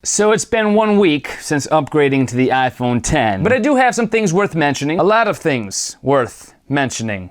So it's been 1 week since upgrading to the iPhone X, but I do have some things worth mentioning. A lot of things worth mentioning.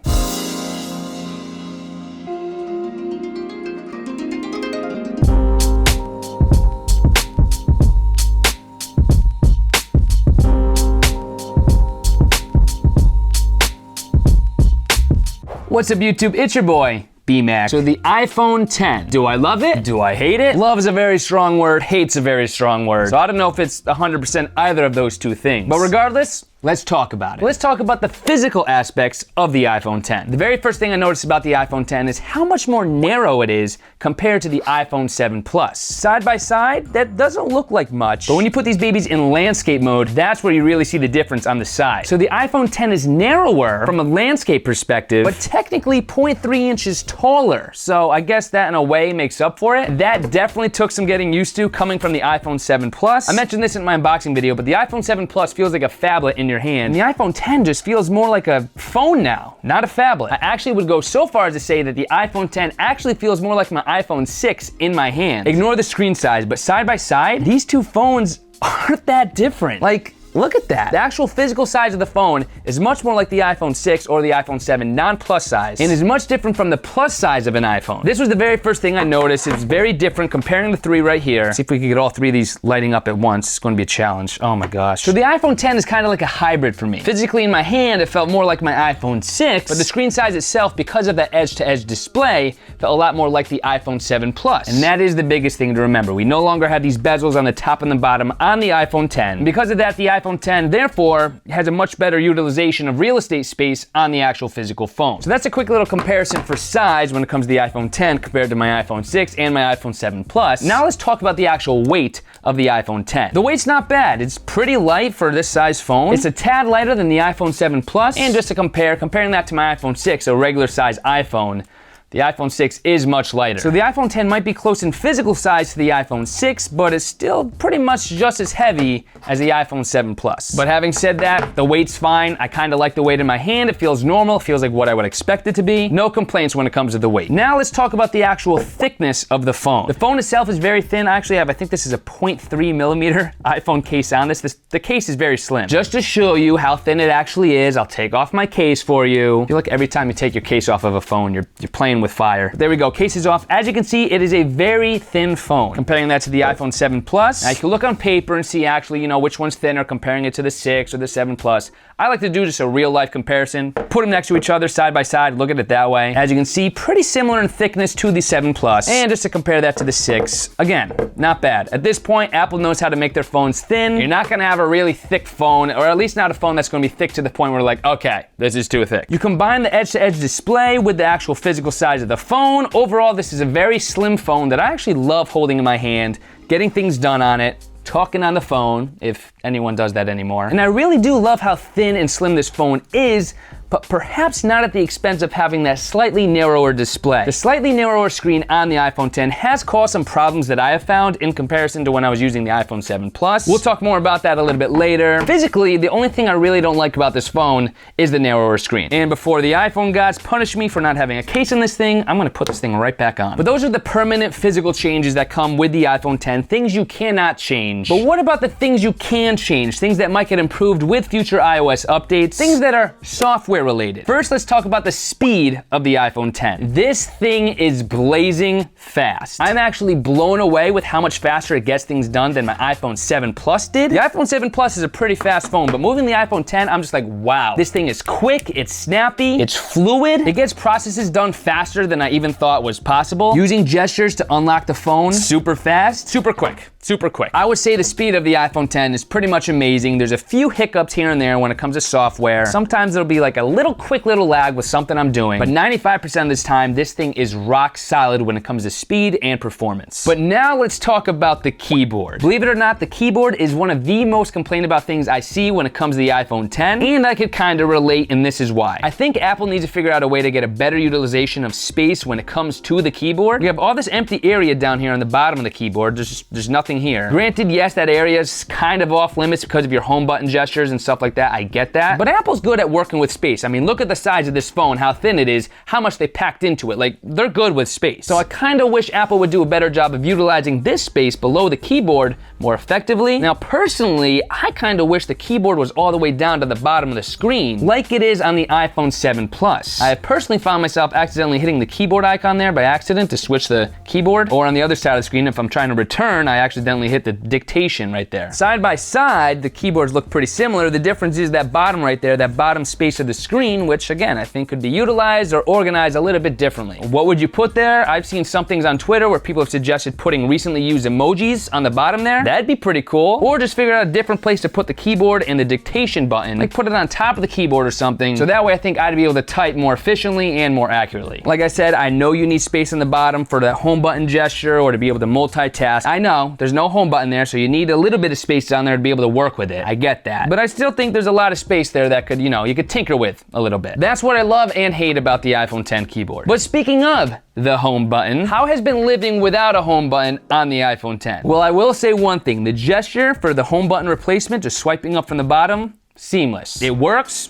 What's up, YouTube? It's your boy, BMAC. So the iPhone X. Do I love it? Do I hate it? Love is a very strong word, hate's a very strong word. So I don't know if it's 100% either of those two things. But regardless, let's talk about it. Let's talk about the physical aspects of the iPhone X. The very first thing I noticed about the iPhone X is how much more narrow it is compared to the iPhone 7 Plus. Side by side, that doesn't look like much, but when you put these babies in landscape mode, that's where you really see the difference on the side. So the iPhone X is narrower from a landscape perspective, but technically 0.3 inches taller. So I guess that in a way makes up for it. That definitely took some getting used to coming from the iPhone 7 Plus. I mentioned this in my unboxing video, but the iPhone 7 Plus feels like a phablet in your hand. And the iPhone X just feels more like a phone now, not a phablet. I actually would go so far as to say that the iPhone X actually feels more like my iPhone 6 in my hand. Ignore the screen size, but side by side, these two phones aren't that different. Like, look at that. The actual physical size of the phone is much more like the iPhone 6 or the iPhone 7 non-plus size, and is much different from the plus size of an iPhone. This was the very first thing I noticed. It's very different comparing the three right here. See if we can get all three of these lighting up at once. It's going to be a challenge. Oh my gosh. So the iPhone X is kind of like a hybrid for me. Physically in my hand, it felt more like my iPhone 6, but the screen size itself, because of the edge-to-edge display, felt a lot more like the iPhone 7 Plus. And that is the biggest thing to remember. We no longer have these bezels on the top and the bottom on the iPhone X. And because of that, the iPhone X, therefore, has a much better utilization of real estate space on the actual physical phone. So that's a quick little comparison for size when it comes to the iPhone X compared to my iPhone 6 and my iPhone 7 Plus. Now let's talk about the actual weight of the iPhone X. The weight's not bad. It's pretty light for this size phone. It's a tad lighter than the iPhone 7 Plus. And just to comparing that to my iPhone 6, a regular size iPhone, the iPhone 6 is much lighter. So the iPhone X might be close in physical size to the iPhone 6, but it's still pretty much just as heavy as the iPhone 7 Plus. But having said that, the weight's fine. I kind of like the weight in my hand. It feels normal. It feels like what I would expect it to be. No complaints when it comes to the weight. Now let's talk about the actual thickness of the phone. The phone itself is very thin. I actually have, I think this is a 0.3 millimeter iPhone case on this. The case is very slim. Just to show you how thin it actually is, I'll take off my case for you. I feel like every time you take your case off of a phone, you're playing with fire. There we go, case is off. As you can see, it is a very thin phone. Comparing that to the iPhone 7 Plus, now you can look on paper and see actually, which one's thinner, comparing it to the 6 or the 7 Plus. I like to do just a real life comparison. Put them next to each other, side by side, look at it that way. As you can see, pretty similar in thickness to the 7 Plus. And just to compare that to the 6, again, not bad. At this point, Apple knows how to make their phones thin. You're not gonna have a really thick phone, or at least not a phone that's gonna be thick to the point where like, okay, this is too thick. You combine the edge-to-edge display with the actual physical size of the phone. Overall, this is a very slim phone that I actually love holding in my hand, getting things done on it, talking on the phone, if anyone does that anymore. And I really do love how thin and slim this phone is, but perhaps not at the expense of having that slightly narrower display. The slightly narrower screen on the iPhone X has caused some problems that I have found in comparison to when I was using the iPhone 7 Plus. We'll talk more about that a little bit later. Physically, the only thing I really don't like about this phone is the narrower screen. And before the iPhone gods punish me for not having a case in this thing, I'm gonna put this thing right back on. But those are the permanent physical changes that come with the iPhone X, things you cannot change. But what about the things you can change? Things that might get improved with future iOS updates, things that are software related. First, let's talk about the speed of the iPhone X. This thing is blazing fast. I'm actually blown away with how much faster it gets things done than my iPhone 7 Plus did. The iPhone 7 Plus is a pretty fast phone, but moving the iPhone X, I'm just like, wow. This thing is quick, it's snappy, it's fluid. It gets processes done faster than I even thought was possible. Using gestures to unlock the phone, super fast, super quick. Super quick. I would say the speed of the iPhone X is pretty much amazing. There's a few hiccups here and there when it comes to software. Sometimes it'll be like a quick little lag with something I'm doing, but 95% of this time, this thing is rock solid when it comes to speed and performance. But now let's talk about the keyboard. Believe it or not, the keyboard is one of the most complained about things I see when it comes to the iPhone X, and I could kind of relate, and this is why. I think Apple needs to figure out a way to get a better utilization of space when it comes to the keyboard. You have all this empty area down here on the bottom of the keyboard. There's nothing here. Granted, yes, that area is kind of off limits because of your home button gestures and stuff like that. I get that. But Apple's good at working with space. space. I mean, look at the size of this phone, how thin it is, how much they packed into it. Like, they're good with space. So I kind of wish Apple would do a better job of utilizing this space below the keyboard more effectively. Now, personally, I kind of wish the keyboard was all the way down to the bottom of the screen, like it is on the iPhone 7 Plus. I have personally found myself accidentally hitting the keyboard icon there by accident to switch the keyboard, or on the other side of the screen, if I'm trying to return, I accidentally hit the dictation right there. Side by side, the keyboards look pretty similar. The difference is that bottom right there, that bottom space of the screen, which again, I think could be utilized or organized a little bit differently. What would you put there? I've seen some things on Twitter where people have suggested putting recently used emojis on the bottom there. That'd be pretty cool. Or just figure out a different place to put the keyboard and the dictation button. Like put it on top of the keyboard or something. So that way I think I'd be able to type more efficiently and more accurately. Like I said, I know you need space on the bottom for that home button gesture or to be able to multitask. I know there's no home button there, so you need a little bit of space down there to be able to work with it. I get that. But I still think there's a lot of space there that could, you could tinker with a little bit. That's what I love and hate about the iPhone 10 keyboard. But speaking of the home button, how has been living without a home button on the iPhone 10? Well, I will say one thing. The gesture for the home button replacement, just swiping up from the bottom, seamless. It works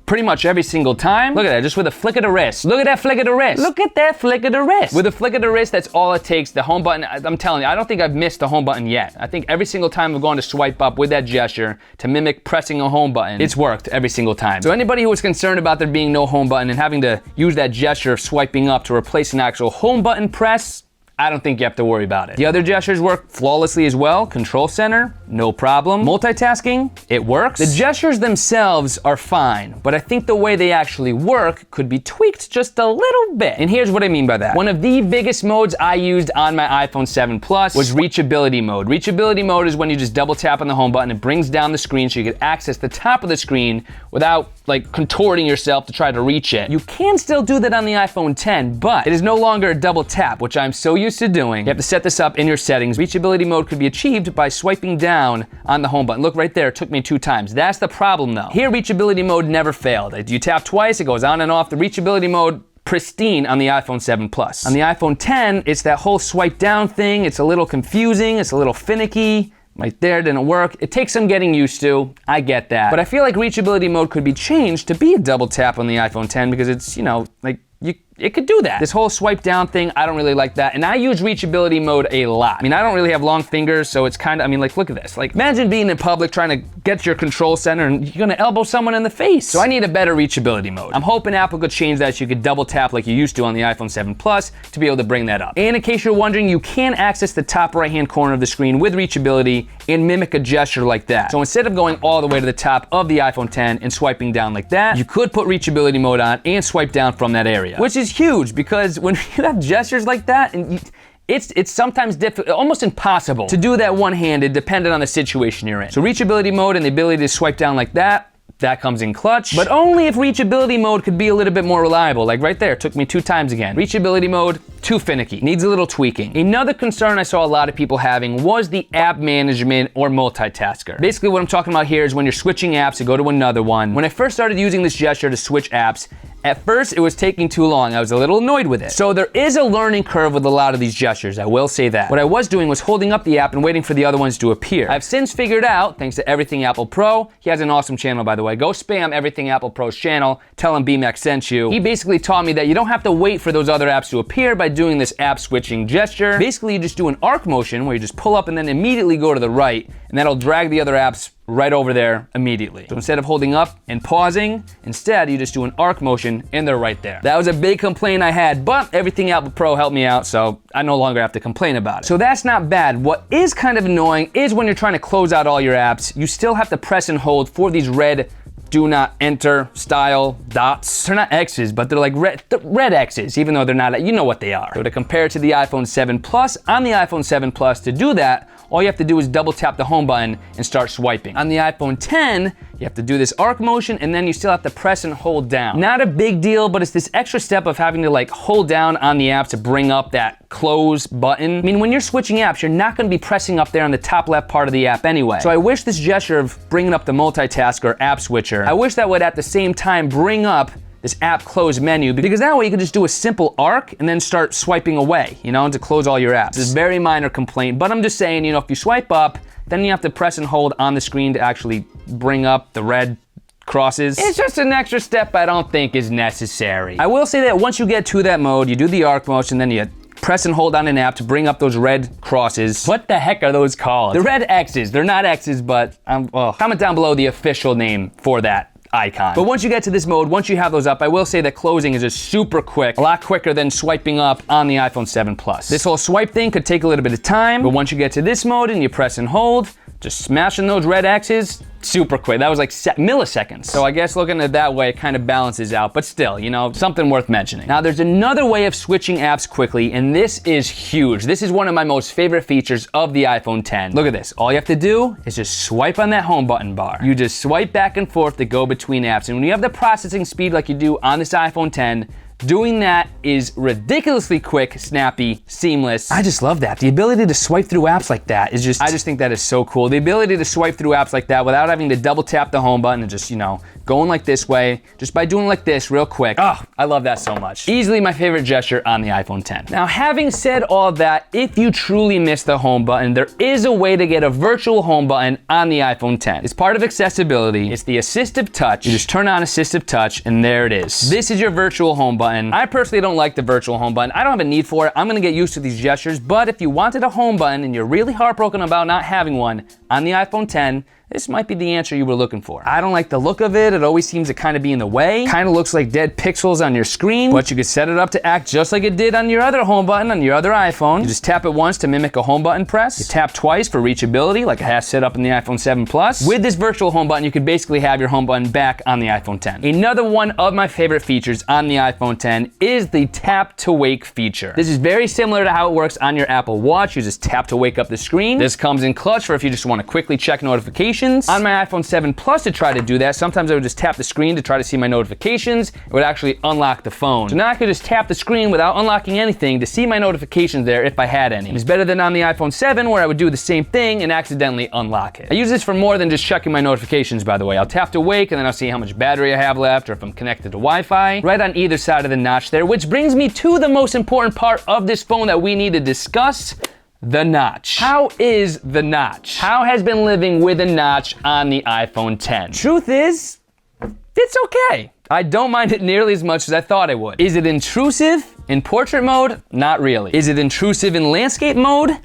pretty much every single time. Look at that, just with a flick of the wrist. Look at that flick of the wrist. Look at that flick of the wrist. With a flick of the wrist, that's all it takes. The home button, I'm telling you, I don't think I've missed the home button yet. I think every single time I've gone to swipe up with that gesture to mimic pressing a home button, it's worked every single time. So anybody who was concerned about there being no home button and having to use that gesture of swiping up to replace an actual home button press, I don't think you have to worry about it. The other gestures work flawlessly as well. Control center, no problem. Multitasking, it works. The gestures themselves are fine, but I think the way they actually work could be tweaked just a little bit. And here's what I mean by that. One of the biggest modes I used on my iPhone 7 Plus was reachability mode. Reachability mode is when you just double tap on the home button, it brings down the screen so you can access the top of the screen without like contorting yourself to try to reach it. You can still do that on the iPhone 10, but it is no longer a double tap, which I'm so used to doing. You have to set this up in your settings. Reachability mode could be achieved by swiping down on the home button. Look right there, it took me 2 times. That's the problem though. Here, reachability mode never failed. You tap twice, it goes on and off. The reachability mode, pristine on the iPhone 7 Plus. On the iPhone 10, it's that whole swipe down thing. It's a little confusing, it's a little finicky. Right there, didn't work. It takes some getting used to. I get that. But I feel like reachability mode could be changed to be a double tap on the iPhone 10 because it's, it could do that. This whole swipe down thing, I don't really like that. And I use reachability mode a lot. I mean, I don't really have long fingers, so it's kind of, look at this. Like, imagine being in public trying to get to your control center and you're gonna elbow someone in the face. So I need a better reachability mode. I'm hoping Apple could change that so you could double tap like you used to on the iPhone 7 Plus to be able to bring that up. And in case you're wondering, you can access the top right-hand corner of the screen with reachability and mimic a gesture like that. So instead of going all the way to the top of the iPhone 10 and swiping down like that, you could put reachability mode on and swipe down from that area, which is huge because when you have gestures like that, and it's sometimes difficult, almost impossible to do that one-handed depending on the situation you're in. So reachability mode and the ability to swipe down like that comes in clutch, but only if reachability mode could be a little bit more reliable. Like right there, it took me 2 times again. Reachability mode, too finicky, needs a little tweaking. Another concern I saw a lot of people having was the app management or multitasker. Basically what I'm talking about here is when you're switching apps to go to another one. When I first started using this gesture to switch apps, at first, it was taking too long. I was a little annoyed with it. So there is a learning curve with a lot of these gestures, I will say that. What I was doing was holding up the app and waiting for the other ones to appear. I've since figured out, thanks to Everything Apple Pro, he has an awesome channel by the way, go spam Everything Apple Pro's channel, tell him BMAC sent you. He basically taught me that you don't have to wait for those other apps to appear by doing this app switching gesture. Basically, you just do an arc motion where you just pull up and then immediately go to the right, and that'll drag the other apps right over there immediately. So instead of holding up and pausing, instead you just do an arc motion and they're right there. That was a big complaint I had, but Everything Apple Pro helped me out, so I no longer have to complain about it. So that's not bad. What is kind of annoying is when you're trying to close out all your apps, you still have to press and hold for these red do not enter style dots. They're not X's, but they're like red X's, even though they're not, you know what they are. So to compare it to the iPhone 7 Plus, on the iPhone 7 Plus, to do that, all you have to do is double tap the home button and start swiping. On the iPhone 10, you have to do this arc motion and then you still have to press and hold down. Not a big deal, but it's this extra step of having to like hold down on the app to bring up that close button. I mean, when you're switching apps, you're not gonna be pressing up there on the top left part of the app anyway. So I wish this gesture of bringing up the multitask or app switcher, I wish that would at the same time bring up this app close menu, because that way you can just do a simple arc and then start swiping away, to close all your apps. This is a very minor complaint, but I'm just saying, if you swipe up, then you have to press and hold on the screen to actually bring up the red crosses. It's just an extra step I don't think is necessary. I will say that once you get to that mode, you do the arc motion, then you press and hold on an app to bring up those red crosses. What the heck are those called? The red X's. They're not X's, but comment down below the official name for that icon. But once you get to this mode, once you have those up, I will say that closing is just super quick, a lot quicker than swiping up on the iPhone 7 Plus. This whole swipe thing could take a little bit of time, but once you get to this mode and you press and hold, just smashing those red X's, super quick. That was like milliseconds. So I guess looking at it that way, it kind of balances out, but still, you know, something worth mentioning. Now there's another way of switching apps quickly, and this is huge. This is one of my most favorite features of the iPhone 10. Look at this. All you have to do is just swipe on that home button bar. You just swipe back and forth to go between apps. And when you have the processing speed like you do on this iPhone 10, doing that is ridiculously quick, snappy, seamless. I just love that. The ability to swipe through apps like that is just, I just think that is so cool. The ability to swipe through apps like that without having to double tap the home button and just, you know, going like this way, just by doing like this real quick. Oh, I love that so much. Easily my favorite gesture on the iPhone 10. Now, having said all that, if you truly miss the home button, there is a way to get a virtual home button on the iPhone 10. It's part of accessibility. It's the assistive touch. You just turn on assistive touch and there it is. This is your virtual home button. I personally don't like the virtual home button. I don't have a need for it. I'm gonna get used to these gestures, but if you wanted a home button and you're really heartbroken about not having one on the iPhone 10, this might be the answer you were looking for. I don't like the look of it. It always seems to kind of be in the way. Kind of looks like dead pixels on your screen, but you could set it up to act just like it did on your other home button on your other iPhone. You just tap it once to mimic a home button press. You tap twice for reachability, like it has set up in the iPhone 7 Plus. With this virtual home button, you could basically have your home button back on the iPhone 10. Another one of my favorite features on the iPhone 10 is the tap to wake feature. This is very similar to how it works on your Apple Watch. You just tap to wake up the screen. This comes in clutch for if you just want to quickly check notifications. On my iPhone 7 Plus to try to do that, sometimes I would just tap the screen to try to see my notifications. It would actually unlock the phone. So now I could just tap the screen without unlocking anything to see my notifications there if I had any. It's better than on the iPhone 7 where I would do the same thing and accidentally unlock it. I use this for more than just checking my notifications, by the way. I'll tap to wake and then I'll see how much battery I have left or if I'm connected to Wi-Fi right on either side of the notch there, which brings me to the most important part of this phone that we need to discuss. The notch. How is the notch? How has been living with a notch on the iPhone 10? Truth is, it's okay. I don't mind it nearly as much as I thought I would. Is it intrusive? In portrait mode? Not really. Is it intrusive in landscape mode?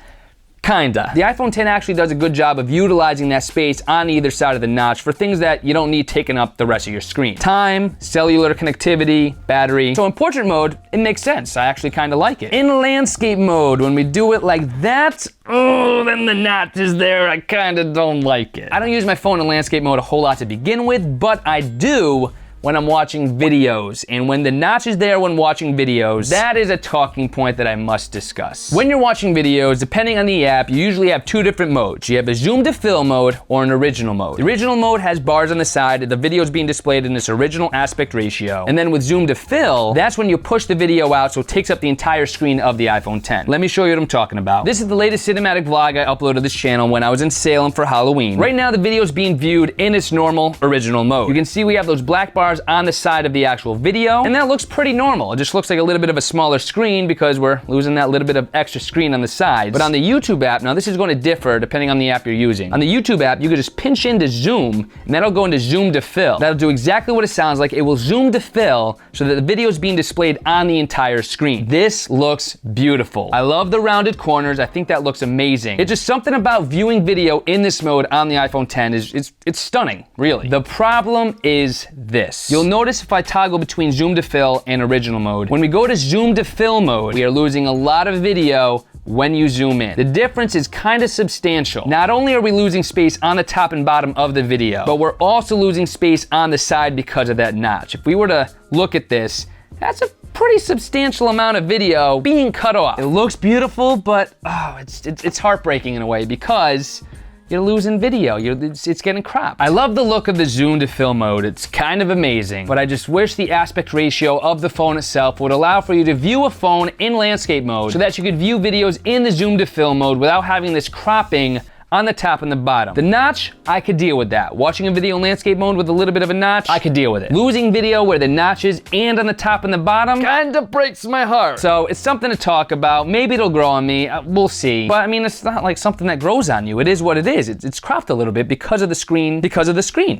Kinda. The iPhone 10 actually does a good job of utilizing that space on either side of the notch for things that you don't need taking up the rest of your screen. Time, cellular connectivity, battery. So in portrait mode, it makes sense. I actually kinda like it. In landscape mode, when we do it like that, oh, then the notch is there. I kinda don't like it. I don't use my phone in landscape mode a whole lot to begin with, but I do when I'm watching videos. And when the notch is there when watching videos, that is a talking point that I must discuss. When you're watching videos, depending on the app, you usually have two different modes. You have a zoom to fill mode or an original mode. The original mode has bars on the side. The video is being displayed in this original aspect ratio. And then with zoom to fill, that's when you push the video out so it takes up the entire screen of the iPhone 10. Let me show you what I'm talking about. This is the latest cinematic vlog I uploaded to this channel when I was in Salem for Halloween. Right now, the video is being viewed in its normal original mode. You can see we have those black bars on the side of the actual video, and that looks pretty normal. It just looks like a little bit of a smaller screen because we're losing that little bit of extra screen on the sides. But on the YouTube app, now this is going to differ depending on the app you're using. On the YouTube app, you can just pinch into zoom, and that'll go into zoom to fill. That'll do exactly what it sounds like. It will zoom to fill so that the video is being displayed on the entire screen. This looks beautiful. I love the rounded corners. I think that looks amazing. It's just something about viewing video in this mode on the iPhone 10 it's stunning, really. The problem is this. You'll notice if I toggle between zoom to fill and original mode, when we go to zoom to fill mode, we are losing a lot of video when you zoom in. The difference is kind of substantial. Not only are we losing space on the top and bottom of the video, but we're also losing space on the side because of that notch. If we were to look at this, that's a pretty substantial amount of video being cut off. It looks beautiful, but it's heartbreaking in a way because you're losing video. It's getting cropped. I love the look of the zoom to fill mode. It's kind of amazing, but I just wish the aspect ratio of the phone itself would allow for you to view a phone in landscape mode so that you could view videos in the zoom to fill mode without having this cropping on the top and the bottom. The notch, I could deal with that. Watching a video in landscape mode with a little bit of a notch, I could deal with it. Losing video where the notch is and on the top and the bottom kinda breaks my heart. So it's something to talk about. Maybe it'll grow on me, we'll see. But I mean, it's not like something that grows on you. It is what it is. It's cropped a little bit because of the screen,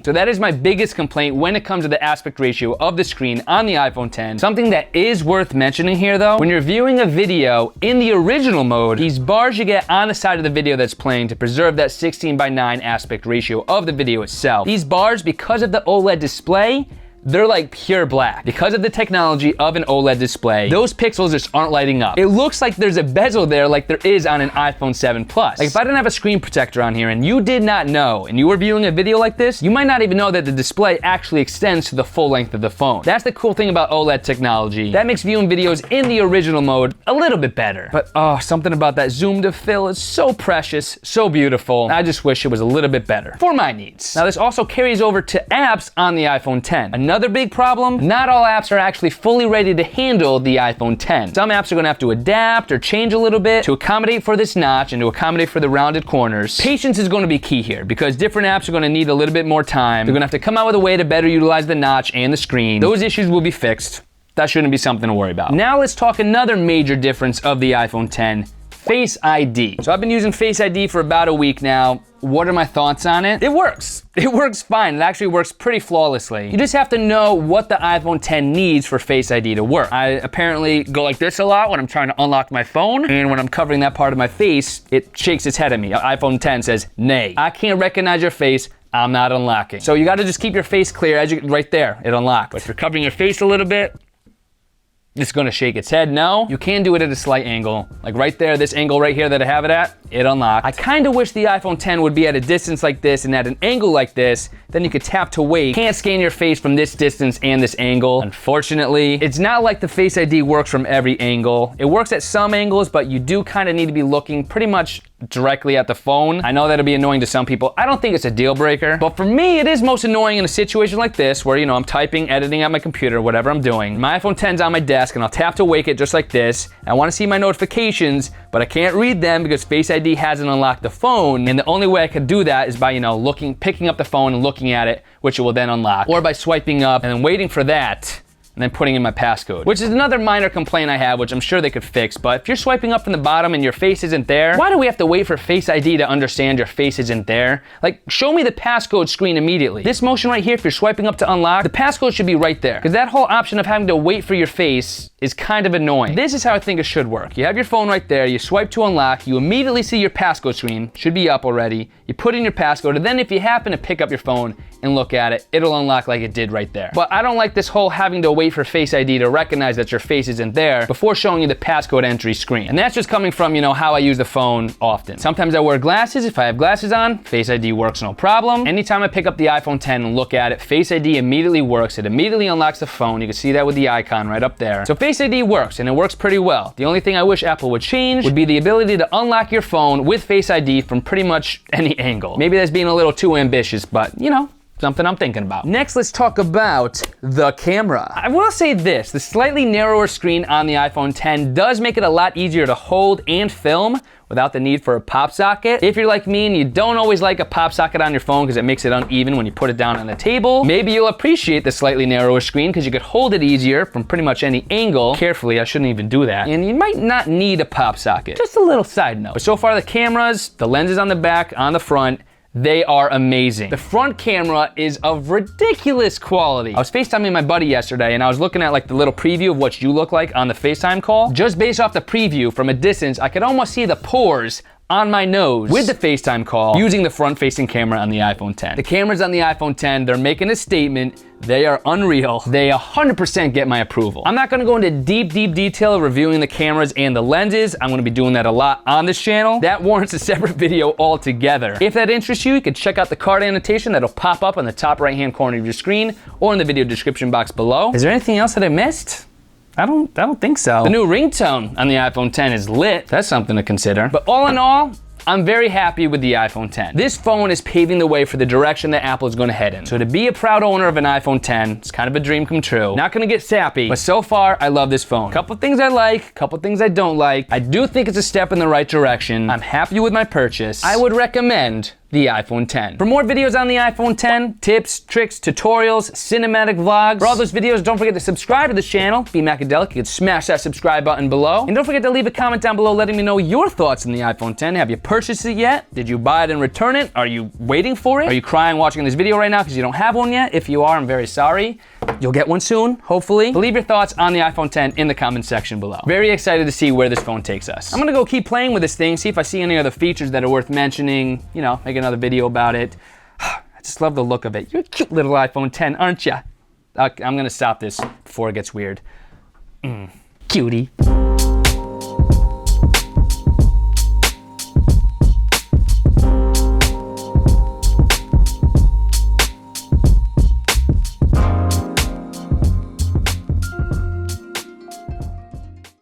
So that is my biggest complaint when it comes to the aspect ratio of the screen on the iPhone 10. Something that is worth mentioning here though, when you're viewing a video in the original mode, these bars you get on the side of the video that's playing to preserve that 16:9 aspect ratio of the video itself. These bars, because of the OLED display, they're like pure black. Because of the technology of an OLED display, those pixels just aren't lighting up. It looks like there's a bezel there like there is on an iPhone 7 Plus. Like if I didn't have a screen protector on here and you did not know, and you were viewing a video like this, you might not even know that the display actually extends to the full length of the phone. That's the cool thing about OLED technology. That makes viewing videos in the original mode a little bit better. But oh, something about that zoom to fill is so precious, so beautiful. I just wish it was a little bit better for my needs. Now this also carries over to apps on the iPhone 10. Another big problem, not all apps are actually fully ready to handle the iPhone 10. Some apps are gonna have to adapt or change a little bit to accommodate for this notch and to accommodate for the rounded corners. Patience is gonna be key here because different apps are gonna need a little bit more time. They're gonna have to come out with a way to better utilize the notch and the screen. Those issues will be fixed. That shouldn't be something to worry about. Now let's talk another major difference of the iPhone 10. Face ID. So I've been using Face ID for about a week now. What are my thoughts on it? It works. It works fine. It actually works pretty flawlessly. You just have to know what the iPhone 10 needs for Face ID to work. I apparently go like this a lot when I'm trying to unlock my phone, and when I'm covering that part of my face, it shakes its head at me. iPhone 10 says, nay, I can't recognize your face. I'm not unlocking. So you gotta just keep your face clear as right there, it unlocked. But if you're covering your face a little bit, it's gonna shake its head. No, you can do it at a slight angle. Like right there, this angle right here that I have it at, it unlocked. I kinda wish the iPhone 10 would be at a distance like this and at an angle like this, then you could tap to wait. Can't scan your face from this distance and this angle. Unfortunately, it's not like the Face ID works from every angle. It works at some angles, but you do kinda need to be looking pretty much directly at the phone. I know that'll be annoying to some people. I don't think it's a deal breaker, but for me, it is most annoying in a situation like this where, I'm typing, editing at my computer, whatever I'm doing. My iPhone 10's on my desk and I'll tap to wake it just like this. I wanna see my notifications, but I can't read them because Face ID hasn't unlocked the phone. And the only way I could do that is by, picking up the phone and looking at it, which it will then unlock, or by swiping up and then waiting for that, and then putting in my passcode, which is another minor complaint I have, which I'm sure they could fix. But if you're swiping up from the bottom and your face isn't there, why do we have to wait for Face ID to understand your face isn't there? Like, show me the passcode screen immediately. This motion right here, if you're swiping up to unlock, the passcode should be right there. Because that whole option of having to wait for your face is kind of annoying. This is how I think it should work. You have your phone right there, you swipe to unlock, you immediately see your passcode screen, should be up already, you put in your passcode, and then if you happen to pick up your phone and look at it, it'll unlock like it did right there. But I don't like this whole having to wait for Face ID to recognize that your face isn't there before showing you the passcode entry screen. And that's just coming from, how I use the phone often. Sometimes I wear glasses. If I have glasses on, Face ID works no problem. Anytime I pick up the iPhone 10 and look at it, Face ID immediately works. It immediately unlocks the phone. You can see that with the icon right up there. So Face ID works, and it works pretty well. The only thing I wish Apple would change would be the ability to unlock your phone with Face ID from pretty much any angle. Maybe that's being a little too ambitious, but something I'm thinking about. Next, let's talk about the camera. I will say this, the slightly narrower screen on the iPhone 10 does make it a lot easier to hold and film without the need for a pop socket. If you're like me and you don't always like a pop socket on your phone because it makes it uneven when you put it down on the table, maybe you'll appreciate the slightly narrower screen because you could hold it easier from pretty much any angle. Carefully, I shouldn't even do that. And you might not need a pop socket. Just a little side note. But so far the cameras, the lenses on the back, on the front, they are amazing. The front camera is of ridiculous quality. I was FaceTiming my buddy yesterday and I was looking at the little preview of what you look like on the FaceTime call. Just based off the preview from a distance, I could almost see the pores on my nose with the FaceTime call using the front-facing camera on the iPhone 10. The cameras on the iPhone 10, they're making a statement. They are unreal. They 100% get my approval. I'm not gonna go into deep detail reviewing the cameras and the lenses. I'm gonna be doing that a lot on this channel. That warrants a separate video altogether. If that interests you, you can check out the card annotation that'll pop up on the top right-hand corner of your screen or in the video description box below. Is there anything else that I missed? I don't think so. The new ringtone on the iPhone 10 is lit. That's something to consider. But all in all, I'm very happy with the iPhone 10. This phone is paving the way for the direction that Apple is going to head in. So to be a proud owner of an iPhone 10, it's kind of a dream come true. Not gonna get sappy, but so far, I love this phone. Couple things I like, couple things I don't like. I do think it's a step in the right direction. I'm happy with my purchase. I would recommend the iPhone 10. For more videos on the iPhone 10, tips, tricks, tutorials, cinematic vlogs, for all those videos, don't forget to subscribe to this channel, BMAC'S. You can smash that subscribe button below. And don't forget to leave a comment down below letting me know your thoughts on the iPhone 10. Have you purchased it yet? Did you buy it and return it? Are you waiting for it? Are you crying watching this video right now because you don't have one yet? If you are, I'm very sorry. You'll get one soon, hopefully. But leave your thoughts on the iPhone 10 in the comment section below. Very excited to see where this phone takes us. I'm gonna go keep playing with this thing, see if I see any other features that are worth mentioning, you know, make another video about it. I just love the look of it. You're a cute little iPhone 10, aren't you? I'm gonna stop this before it gets weird. Cutie.